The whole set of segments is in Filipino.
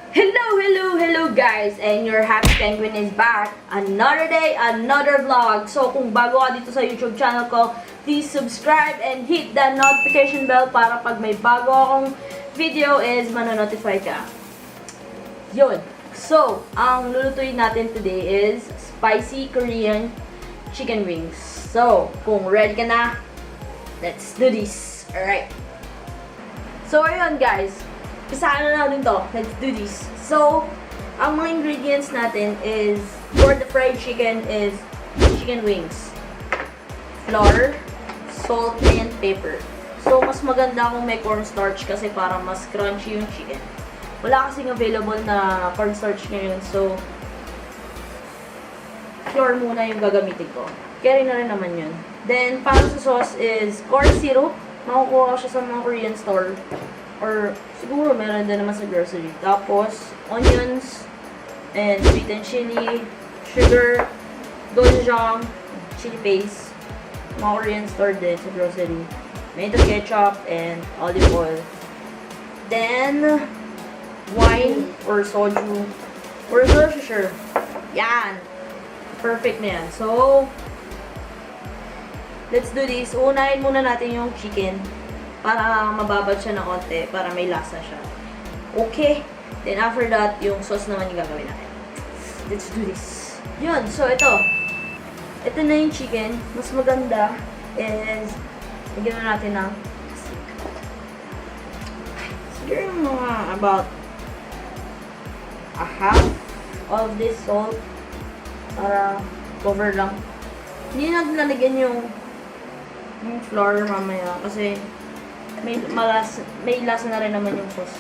Hello guys! And your happy penguin is back. Another day, another vlog. So kung bago ka dito sa YouTube channel ko, please subscribe and hit the notification bell para pag may bago akong video is manonotify ka. Yun. So, ang lulutuin natin today is spicy Korean chicken wings. So, kung ready ka na, let's do this. Alright. So, ayun guys. Pisahan na natin to. Let's do this. So, ang mga ingredients natin is, for the fried chicken is chicken wings, flour, salt, and pepper. So, mas maganda kung may cornstarch kasi para mas crunchy yung chicken. Wala kasing available na cornstarch ngayon. So, flour muna yung gagamitin ko. Carry na rin naman yun. Then, para sa sauce is corn syrup. Makukuha ko siya sa mga Korean store. Or, siguro meron din naman sa grocery. Tapos, onions, and sweet and chili, sugar, gochujang, chili paste. Mga Korean store din sa grocery. Tomato ketchup, and olive oil. Then, wine, or soju, or Worcestershire. Yan! Perfect na yan. So, let's do this. Unahin muna natin yung chicken para mababad siya ng konti, para may lasa siya. Okay. Then after that, yung sauce naman yung gagawin natin. Let's do this. Yun. So, ito. Ito na yung chicken. Mas maganda is lagyan na natin ng siguro mga about a half of this salt para cover lang. Hindi natin lalagyan yung flour mamaya kasi may lasa na rin naman yung sauce.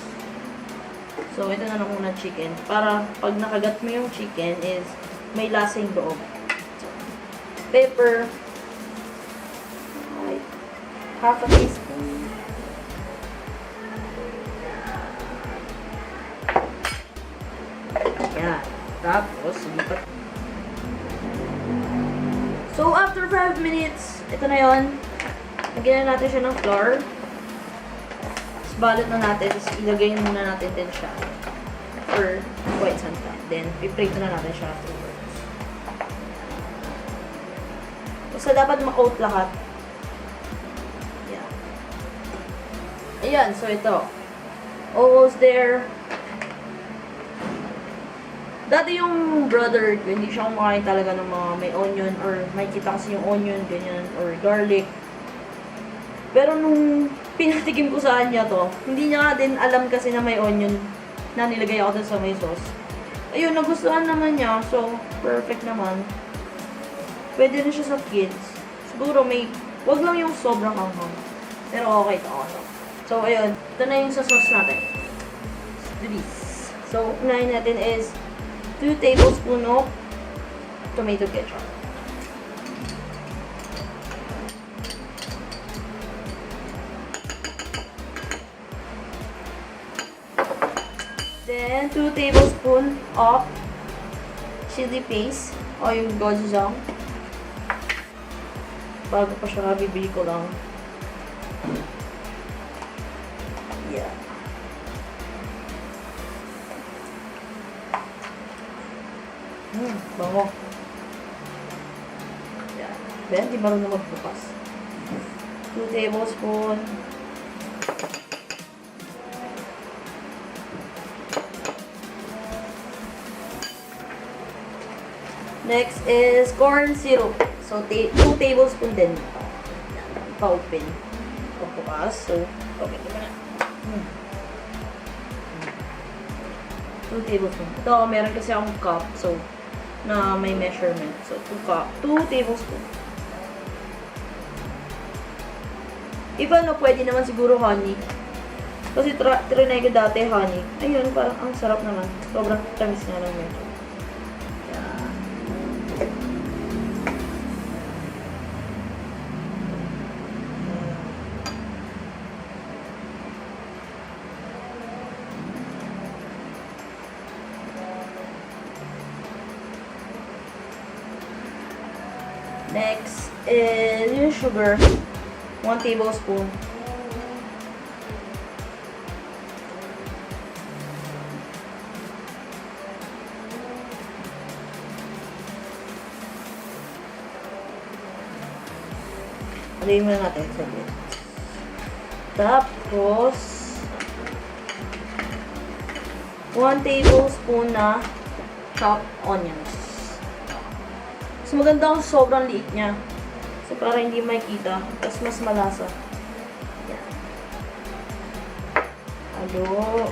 So, ito na lang muna chicken. Para pag nakagat mo yung chicken is may lasa yung loob. So, pepper. Right. Half a teaspoon. Yan. Tapos, lipat. So, after 5 minutes, ito na yun. Lagyan na natin siya ng flour. Balot na natin, tapos ilagay muna natin din siya for quite some time. Then, piprito na natin siya afterwards. Basta dapat ma-coat lahat. Yeah. Ayan, so ito. Almost there. Dati yung brother ko, hindi siya kumakain talaga ng mga may onion or may kita kasi yung onion, ganyan, or garlic. Pero nung pinatikim ko sa kanya to, hindi niya din alam kasi na may onion na nilagay ako dun sa may sauce. Ayun, nagustuhan naman niya. So, perfect naman. Pwede rin siya sa kids. Siguro may, wag lang yung sobrang hanghang. Pero okay ito. So, ayun. Ito na yung sa sauce natin. Let's do this. So, unahin natin is 2 tablespoons of tomato ketchup. Then, 2 tablespoons of chili paste o yung gochujang. Bago pa siya, bibili ko lang. Yeah. Bango. Yeah. Then, di marunong magbukas. 2 tablespoons. Next is corn syrup. So, 2 tablespoons din. Pa-open. Pagbukas. So, okay, diba na. 2 tablespoons. Ito, meron kasi akong cup. So, na may measurement. So, 2 tablespoons. Iba, no, pwede naman siguro honey. Kasi trinay ko dati honey. Ayun, parang ang sarap naman. Sobrang tamis nga lang medyo. Next is yung sugar. 1 tablespoon. Alayin muna natin sa bit. Tapos, 1 tablespoon na chopped onions. Mas maganda kung sobrang liit niya. So, para hindi makikita. Tapos, mas malasa. Yan. Halo.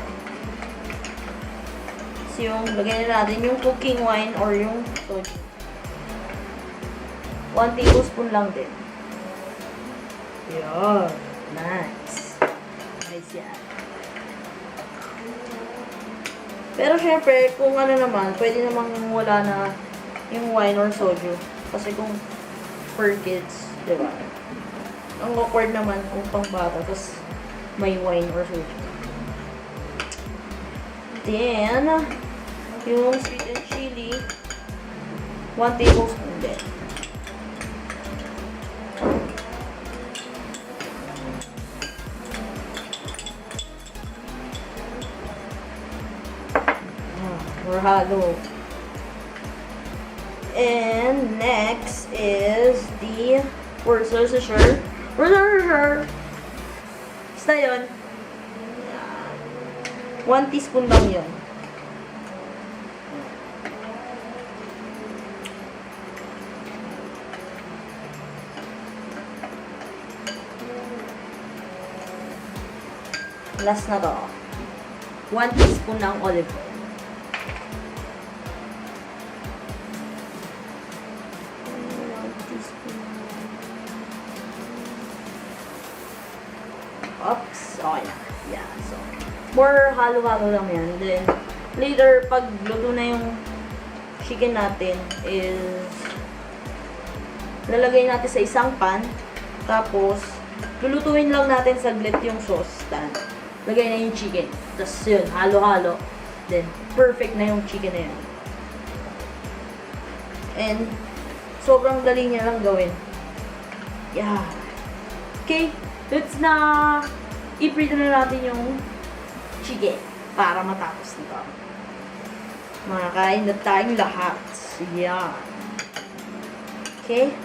So, yung, lagyan na natin yung cooking wine or yung soju. 1 tablespoon lang din. Yan. Nice. Nice yan. Pero syempre, kung ano naman, pwede namang wala na yung wine or soju. Kasi kung for kids, diba? Ang awkward naman kung pang bata, tapos may wine or soju. Then, yung sweet and chili, 1 tablespoon din. Or halo. And next is the Worcestershire. Basta yun. 1 teaspoon lang yun. Last na to. 1 teaspoon ng olive oil. Oops. Okay na. Yeah. So, more halo-halo lang yan. Then, later, pag luto na yung chicken natin, is lalagay natin sa isang pan. Tapos, lulutuin lang natin saglit yung sauce. Then, lagay na yung chicken. Tapos, yun, halo-halo. Then, perfect na yung chicken na yun. And, sobrang dali niya lang gawin. Yeah. Okay. Let's na i-prito na natin yung chicken para matapos nito. Makakain na tayong lahat. Yeah. Okay?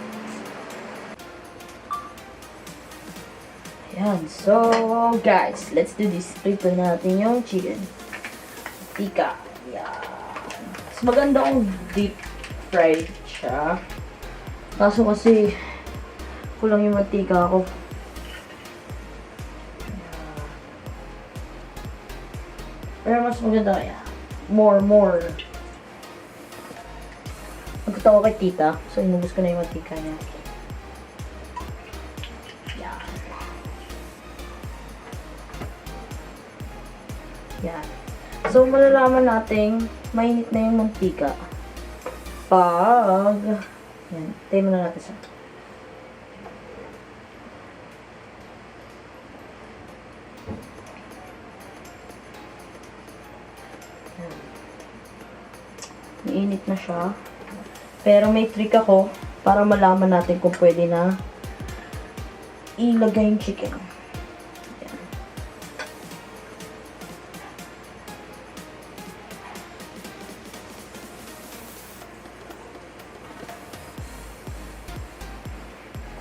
Ayan. So, guys, let's do this. Prito natin yung chicken. Tika. Yeah. Mas maganda kung deep fried siya. Kaso kasi kulang yung mantika ko. Pero mas maganda kaya. More. Magkita ko kay tita. So, inubos ko na yung mantika niya. Yan. Yan. So, malalaman natin mainit na yung mantika. Pag... Yan. Tayo muna natin sa... Mainit na siya. Pero may trick ako para malaman natin kung pwede na ilagay yung chicken. Ayan.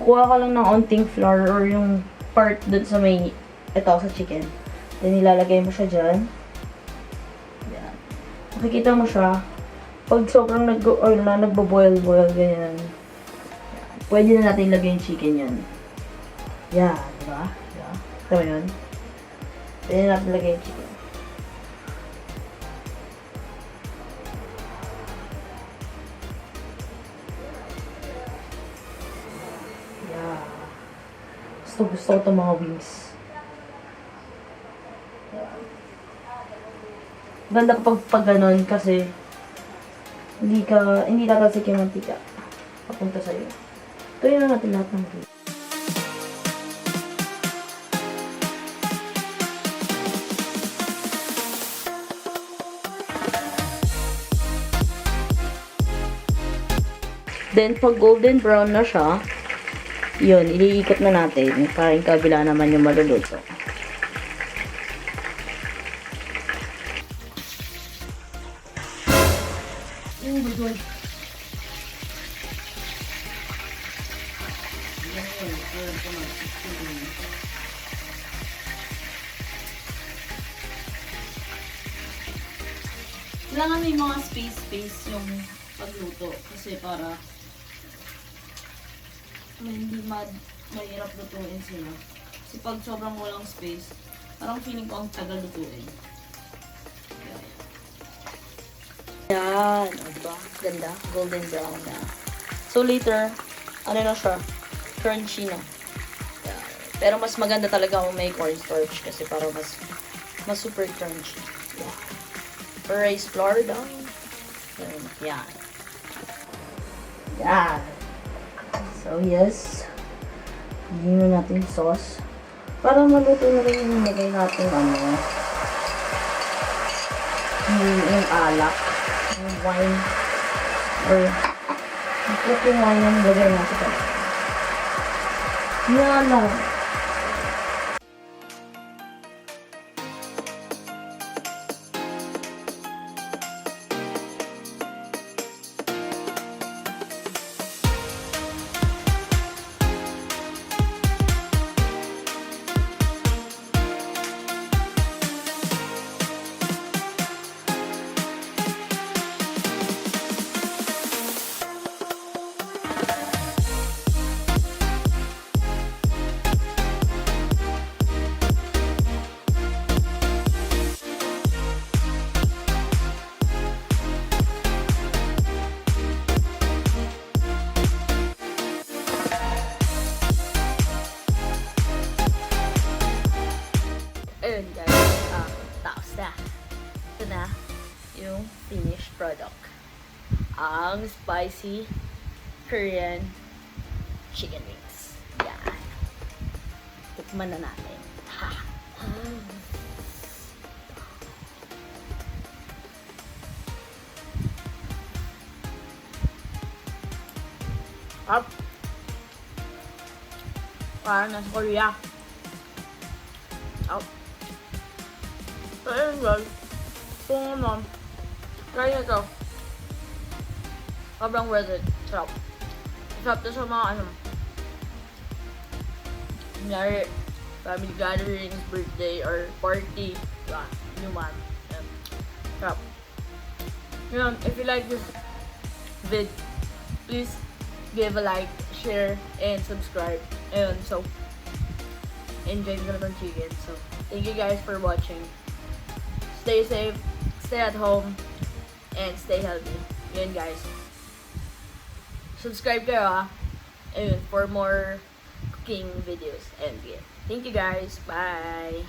Kukuha ka lang ng onting flour or yung part dun sa may ito sa chicken. Then ilalagay mo siya dyan. Ayan. Makikita mo siya. Pag sobrang nagbo-boil, ganyan. Pwede na natin ilagay yung chicken yan. Yan, diba? Diba? Ito yun. Pwede na natin ilagay yung chicken. Yeah. Gusto ko itong mga wings. Ganda kapag ganun kasi hindi tatalsik yung mantika papunta sa'yo. Tuloy na natin lahat ng food. Then, pag golden brown na siya, yun, iliikot na natin para yung kabila naman yung maluluto. Oh my God. Kailangan may mga space yung pagluto kasi para hindi mahirap lutuin sila. Kasi pag sobrang walang space, parang feeling ko ang tagal lutuin. Yan. Diba? Ganda. Golden brown na. So later, ano na siya? Crunchy na. Yan. Pero mas maganda talaga kung may cornstarch kasi para mas super crunchy. Yeah. Rice flour down. Yan. Yan. So yes. Hingin na natin yung sauce. Para maluto na rin yung nilagay natin yung alak. Yung wine. Or yung wine yung nilagay natin. Yan lang. Ayun guys, tapos na. Ito na yung finished product. Ang spicy Korean chicken wings. Yan. Tikman na natin. Ha. Up. Parang nasa Korea. Up. So, ayun guys. Kung try nyo ito. Sobrang worth it. Sarap. Sarap to sa mga kunyari, family gatherings, birthday, or party. Diba? Inuman. Sarap. Yun, if you like this vid, please give a like, share, and subscribe. And so, enjoy the ng chicken. So, thank you guys for watching. Stay safe, stay at home, and stay healthy. Yun guys. Subscribe kayo Ayun, for more cooking videos. And yeah. Thank you guys. Bye!